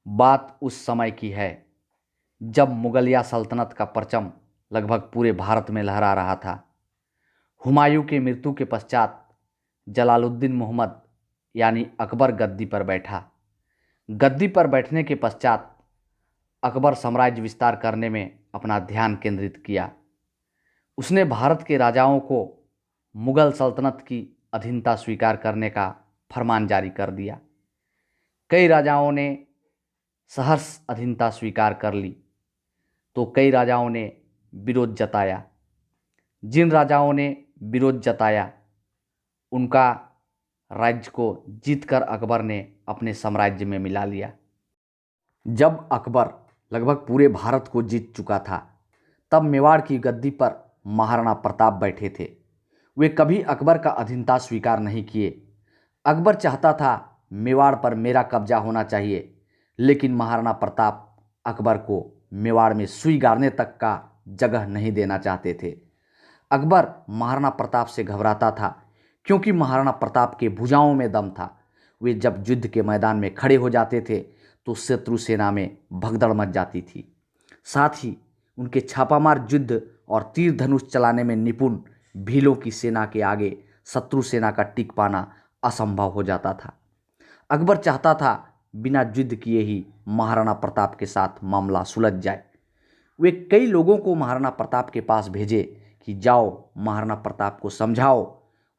बात उस समय की है जब मुगलिया सल्तनत का परचम लगभग पूरे भारत में लहरा रहा था। हुमायूं की मृत्यु के पश्चात जलालुद्दीन मोहम्मद यानी अकबर गद्दी पर बैठा। गद्दी पर बैठने के पश्चात अकबर साम्राज्य विस्तार करने में अपना ध्यान केंद्रित किया। उसने भारत के राजाओं को मुगल सल्तनत की अधीनता स्वीकार करने का फरमान जारी कर दिया। कई राजाओं ने सहर्ष अधीनता स्वीकार कर ली तो कई राजाओं ने विरोध जताया। जिन राजाओं ने विरोध जताया उनका राज्य को जीतकर अकबर ने अपने साम्राज्य में मिला लिया। जब अकबर लगभग पूरे भारत को जीत चुका था तब मेवाड़ की गद्दी पर महाराणा प्रताप बैठे थे। वे कभी अकबर का अधीनता स्वीकार नहीं किए। अकबर चाहता था मेवाड़ पर मेरा कब्जा होना चाहिए, लेकिन महाराणा प्रताप अकबर को मेवाड़ में सुई गाड़ने तक का जगह नहीं देना चाहते थे। अकबर महाराणा प्रताप से घबराता था क्योंकि महाराणा प्रताप के भुजाओं में दम था। वे जब युद्ध के मैदान में खड़े हो जाते थे तो शत्रु सेना में भगदड़ मच जाती थी। साथ ही उनके छापामार युद्ध और तीर धनुष चलाने में निपुण भीलों की सेना के आगे शत्रु सेना का टिक पाना असंभव हो जाता था। अकबर चाहता था बिना युद्ध किए ही महाराणा प्रताप के साथ मामला सुलझ जाए। वे कई लोगों को महाराणा प्रताप के पास भेजे कि जाओ महाराणा प्रताप को समझाओ,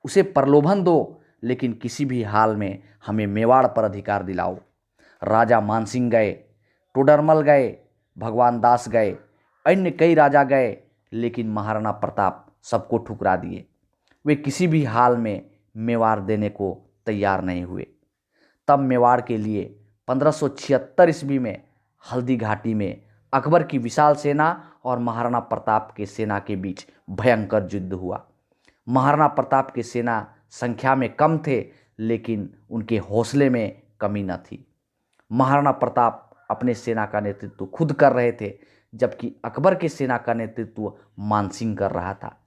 उसे प्रलोभन दो, लेकिन किसी भी हाल में हमें मेवाड़ पर अधिकार दिलाओ। राजा मानसिंह गए, टोडरमल गए, भगवान दास गए, अन्य कई राजा गए, लेकिन महाराणा प्रताप सबको ठुकरा दिए। वे किसी भी हाल में मेवाड़ देने को तैयार नहीं हुए। तब मेवाड़ के लिए 1576 ईस्वी में हल्दी घाटी में अकबर की विशाल सेना और महाराणा प्रताप के सेना के बीच भयंकर युद्ध हुआ। महाराणा प्रताप की सेना संख्या में कम थे, लेकिन उनके हौसले में कमी न थी। महाराणा प्रताप अपने सेना का नेतृत्व खुद कर रहे थे, जबकि अकबर के सेना का नेतृत्व मानसिंह कर रहा था।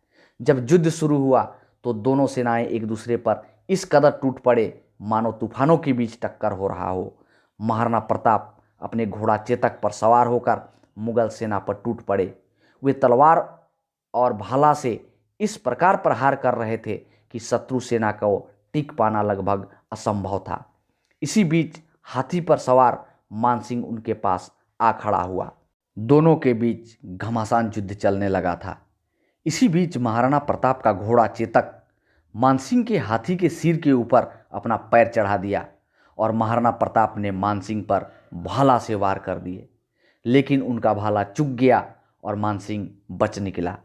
जब युद्ध शुरू हुआ तो दोनों सेनाएं एक दूसरे पर इस कदर टूट पड़े मानो तूफानों के बीच टक्कर हो रहा हो। महाराणा प्रताप अपने घोड़ा चेतक पर सवार होकर मुगल सेना पर टूट पड़े। वे तलवार और भाला से इस प्रकार प्रहार कर रहे थे कि शत्रु सेना को टिक पाना लगभग असंभव था। इसी बीच हाथी पर सवार मानसिंह उनके पास आ खड़ा हुआ। दोनों के बीच घमासान युद्ध चलने लगा था। इसी बीच महाराणा प्रताप का घोड़ा चेतक मानसिंह के हाथी के सिर के ऊपर अपना पैर चढ़ा दिया और महाराणा प्रताप ने मानसिंह पर भाला से वार कर दिए, लेकिन उनका भाला चूक गया और मानसिंह बच निकला।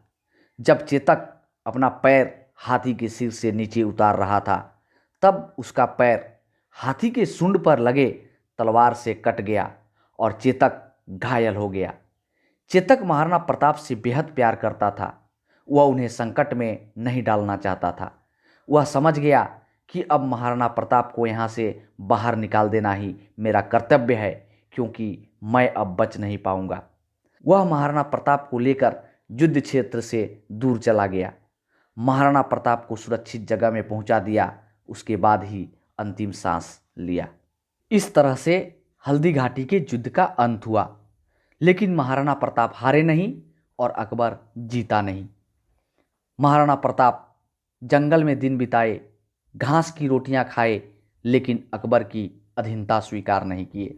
जब चेतक अपना पैर हाथी के सिर से नीचे उतार रहा था तब उसका पैर हाथी के सूंड पर लगे तलवार से कट गया और चेतक घायल हो गया। चेतक महाराणा प्रताप से बेहद प्यार करता था। वह उन्हें संकट में नहीं डालना चाहता था। वह समझ गया कि अब महाराणा प्रताप को यहाँ से बाहर निकाल देना ही मेरा कर्तव्य है, क्योंकि मैं अब बच नहीं पाऊंगा। वह महाराणा प्रताप को लेकर युद्ध क्षेत्र से दूर चला गया। महाराणा प्रताप को सुरक्षित जगह में पहुंचा दिया, उसके बाद ही अंतिम सांस लिया। इस तरह से हल्दी घाटी के युद्ध का अंत हुआ, लेकिन महाराणा प्रताप हारे नहीं और अकबर जीता नहीं। महाराणा प्रताप जंगल में दिन बिताए, घास की रोटियां खाए, लेकिन अकबर की अधीनता स्वीकार नहीं किए।